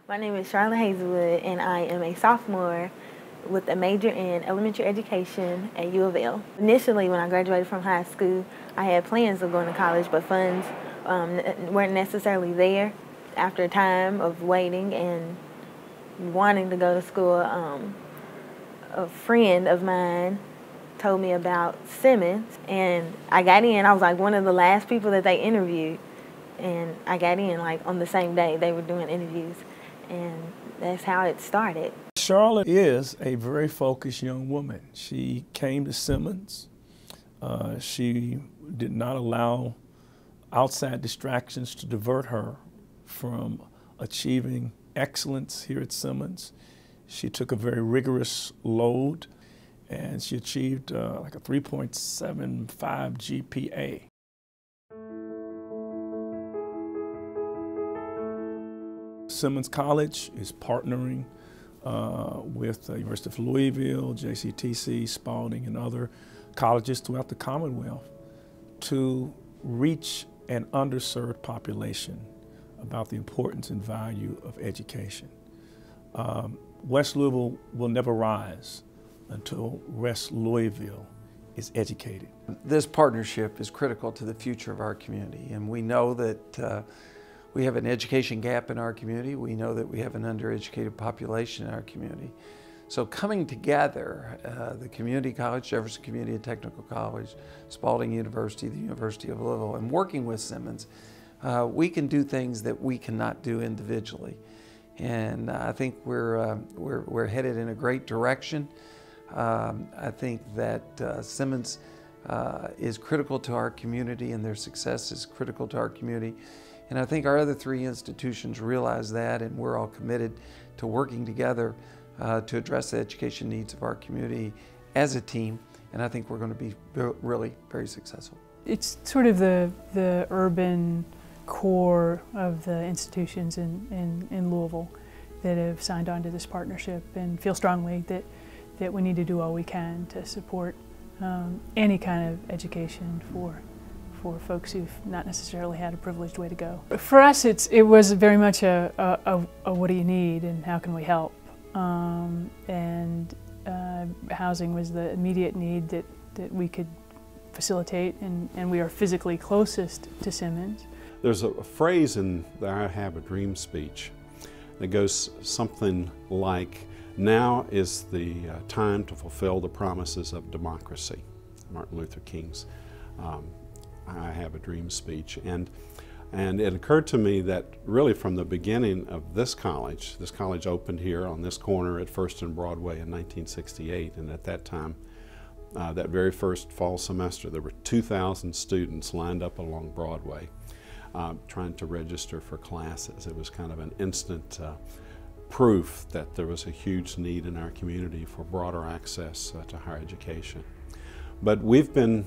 My name is Charlotte Hazelwood, and I am a sophomore with a major in elementary education at U of L. Initially, when I graduated from high school, I had plans of going to college, but funds weren't necessarily there. After a time of waiting and wanting to go to school, a friend of mine told me about Simmons, and I got in. I was like one of the last people that they interviewed, and I got in like on the same day they were doing interviews, and that's how it started. Charlotte is a very focused young woman. She came to Simmons. She did not allow outside distractions to divert her from achieving excellence here at Simmons. She took a very rigorous load, and she achieved like a 3.75 GPA. Simmons College is partnering with the University of Louisville, JCTC, Spalding, and other colleges throughout the Commonwealth to reach an underserved population about the importance and value of education. West Louisville will never rise until West Louisville is educated. This partnership is critical to the future of our community, and we know that we have an education gap in our community. We know that we have an undereducated population in our community. So coming together, the community college, Jefferson Community and Technical College, Spalding University, the University of Louisville, and working with Simmons, we can do things that we cannot do individually. And I think we're headed in a great direction. I think that Simmons is critical to our community, and their success is critical to our community. And I think our other three institutions realize that, and we're all committed to working together to address the education needs of our community as a team. And I think we're going to be really very successful. It's sort of the urban core of the institutions in Louisville that have signed on to this partnership and feel strongly that we need to do all we can to support any kind of education for folks who've not necessarily had a privileged way to go. For us, it was very much a what do you need and how can we help? Housing was the immediate need that we could facilitate, and we are physically closest to Simmons. There's a phrase in the I Have a Dream speech that goes something like, "Now is the time to fulfill the promises of democracy," Martin Luther King's I Have a Dream speech. And it occurred to me that really from the beginning of this college opened here on this corner at First and Broadway in 1968, and at that time, that very first fall semester, there were 2,000 students lined up along Broadway trying to register for classes. It was kind of an instant proof that there was a huge need in our community for broader access to higher education. But we've been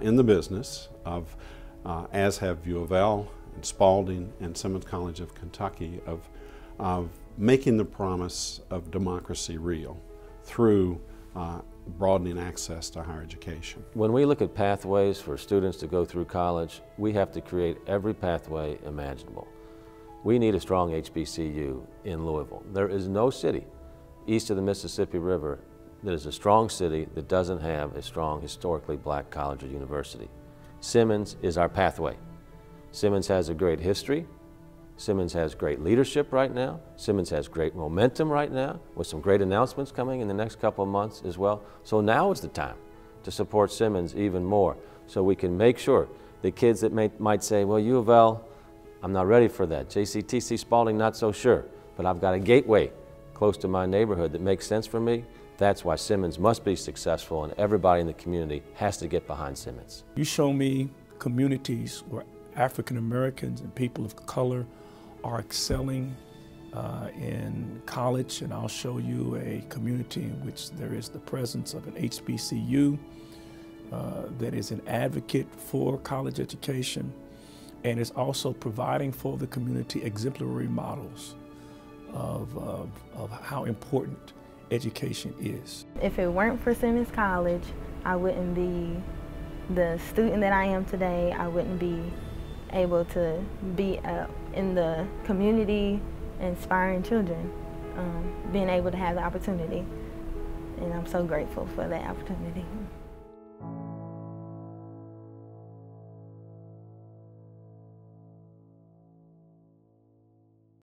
in the business of, as have U of L and Spalding and Simmons College of Kentucky, of making the promise of democracy real through broadening access to higher education. When we look at pathways for students to go through college, we have to create every pathway imaginable. We need a strong HBCU in Louisville. There is no city east of the Mississippi River that is a strong city that doesn't have a strong historically black college or university. Simmons is our pathway. Simmons has a great history. Simmons has great leadership right now. Simmons has great momentum right now with some great announcements coming in the next couple of months as well. So now is the time to support Simmons even more so we can make sure the kids that might say, well, U of L, I'm not ready for that. JCTC Spalding, not so sure, but I've got a gateway close to my neighborhood that makes sense for me. That's why Simmons must be successful, and everybody in the community has to get behind Simmons. You show me communities where African Americans and people of color are excelling in college, and I'll show you a community in which there is the presence of an HBCU that is an advocate for college education and is also providing for the community exemplary models of how important education is. If it weren't for Simmons College, I wouldn't be the student that I am today. I wouldn't be able to be in the community inspiring children, being able to have the opportunity. And I'm so grateful for that opportunity.